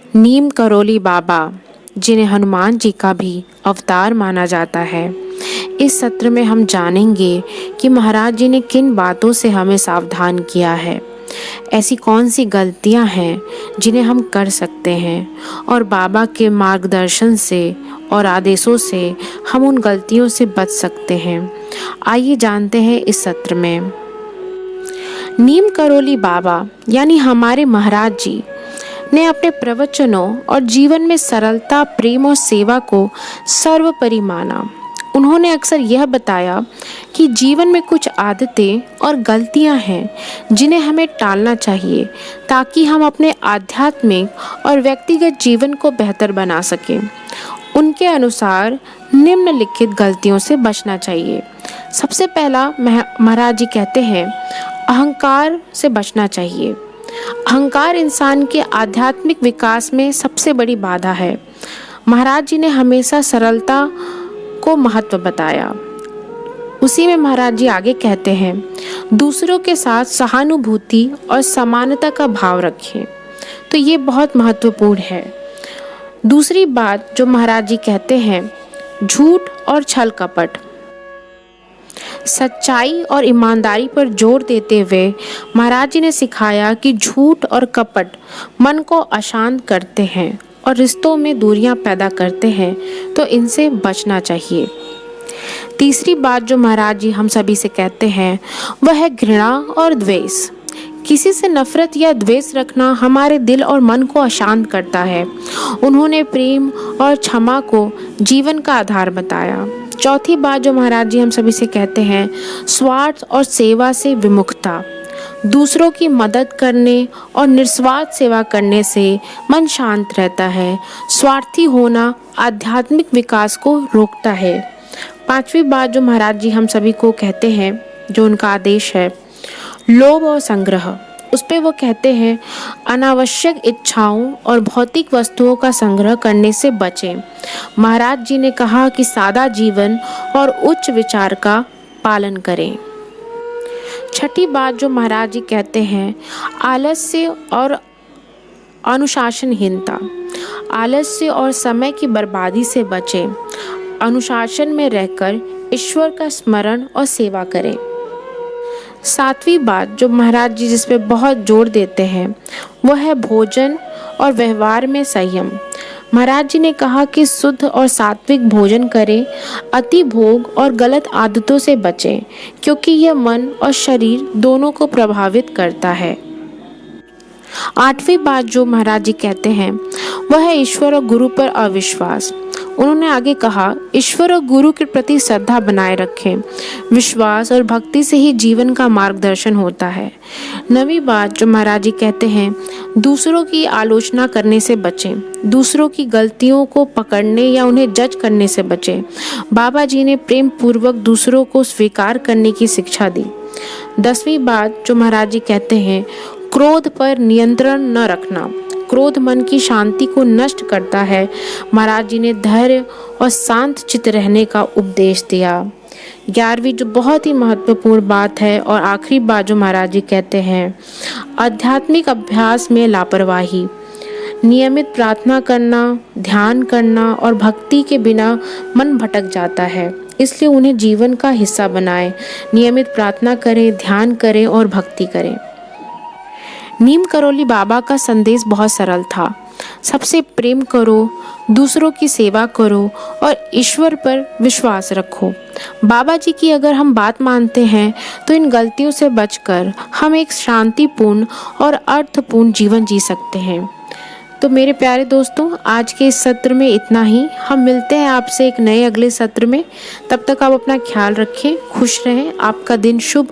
नीम करोली बाबा, जिन्हें हनुमान जी का भी अवतार माना जाता है। इस सत्र में हम जानेंगे कि महाराज जी ने किन बातों से हमें सावधान किया है, ऐसी कौन सी गलतियां हैं जिन्हें हम कर सकते हैं और बाबा के मार्गदर्शन से और आदेशों से हम उन गलतियों से बच सकते हैं। आइए जानते हैं इस सत्र में। नीम करोली बाबा यानी हमारे महाराज जी ने अपने प्रवचनों और जीवन में सरलता, प्रेम और सेवा को सर्वोपरि माना। उन्होंने अक्सर यह बताया कि जीवन में कुछ आदतें और गलतियां हैं जिन्हें हमें टालना चाहिए ताकि हम अपने आध्यात्मिक और व्यक्तिगत जीवन को बेहतर बना सकें। उनके अनुसार निम्नलिखित गलतियों से बचना चाहिए। सबसे पहला महाराज जी कहते हैं, अहंकार से बचना चाहिए। अहंकार इंसान के आध्यात्मिक विकास में सबसे बड़ी बाधा है। महाराज जी ने हमेशा सरलता को महत्व बताया। उसी में महाराज जी आगे कहते हैं, दूसरों के साथ सहानुभूति और समानता का भाव रखें। तो ये बहुत महत्वपूर्ण है। दूसरी बात जो महाराज जी कहते हैं, झूठ और छल कपट। सच्चाई और ईमानदारी पर जोर देते हुए महाराज जी ने सिखाया कि झूठ और कपट मन को अशांत करते हैं और रिश्तों में दूरियां पैदा करते हैं, तो इनसे बचना चाहिए। तीसरी बात जो महाराज जी हम सभी से कहते हैं वह है घृणा और द्वेष। किसी से नफरत या द्वेष रखना हमारे दिल और मन को अशांत करता है। उन्होंने प्रेम और क्षमा को जीवन का आधार बताया। चौथी बात जो महाराज जी हम सभी से कहते हैं, स्वार्थ और सेवा से विमुखता। दूसरों की मदद करने और निस्वार्थ सेवा करने से मन शांत रहता है। स्वार्थी होना आध्यात्मिक विकास को रोकता है। पांचवी बात जो महाराज जी हम सभी को कहते हैं, जो उनका आदेश है, लोभ और संग्रह। उस पे वो कहते हैं, अनावश्यक इच्छाओं और भौतिक वस्तुओं का संग्रह करने से बचें। महाराज जी ने कहा कि सादा जीवन और उच्च विचार का पालन करें। छठी बात जो महाराज जी कहते हैं, आलस्य और अनुशासनहीनता। आलस्य और समय की बर्बादी से बचें। अनुशासन में रहकर ईश्वर का स्मरण और सेवा करें। सातवीं बात जो महाराज जी जिस पे बहुत जोर देते हैं वह है भोजन और व्यवहार में संयम। महाराज जी ने कहा कि शुद्ध और सात्विक भोजन करें, अति भोग और गलत आदतों से बचें, क्योंकि यह मन और शरीर दोनों को प्रभावित करता है। आठवीं बात जो महाराज जी कहते हैं वह है ईश्वर और गुरु पर अविश्वास। उन्होंने आगे कहा, ईश्वर और गुरु के प्रति श्रद्धा बनाए रखें। विश्वास और भक्ति से ही जीवन का मार्गदर्शन होता है। नवीं बात जो महाराज जी कहते हैं, दूसरों की आलोचना करने से बचें। दूसरों की गलतियों को पकड़ने या उन्हें जज करने से बचें। बाबा जी ने प्रेम पूर्वक दूसरों को स्वीकार करने की शिक्षा दी। 10वीं बात जो महाराज जी कहते हैं, क्रोध पर नियंत्रण न रखना। क्रोध मन की शांति को नष्ट करता है। महाराज जी ने धैर्य और शांत चित्त रहने का उपदेश दिया। 11वीं जो बहुत ही महत्वपूर्ण बात है और आखिरी बात जो महाराज जी कहते हैं, आध्यात्मिक अभ्यास में लापरवाही। नियमित प्रार्थना करना, ध्यान करना और भक्ति के बिना मन भटक जाता है, इसलिए उन्हें जीवन का हिस्सा बनाएं। नियमित प्रार्थना करें, ध्यान करें और भक्ति करें। नीम करोली बाबा का संदेश बहुत सरल था। सबसे प्रेम करो, दूसरों की सेवा करो और ईश्वर पर विश्वास रखो। बाबा जी की अगर हम बात मानते हैं तो इन गलतियों से बचकर हम एक शांतिपूर्ण और अर्थपूर्ण जीवन जी सकते हैं। तो मेरे प्यारे दोस्तों, आज के इस सत्र में इतना ही। हम मिलते हैं आपसे एक नए अगले सत्र में। तब तक आप अपना ख्याल रखें, खुश रहें। आपका दिन शुभ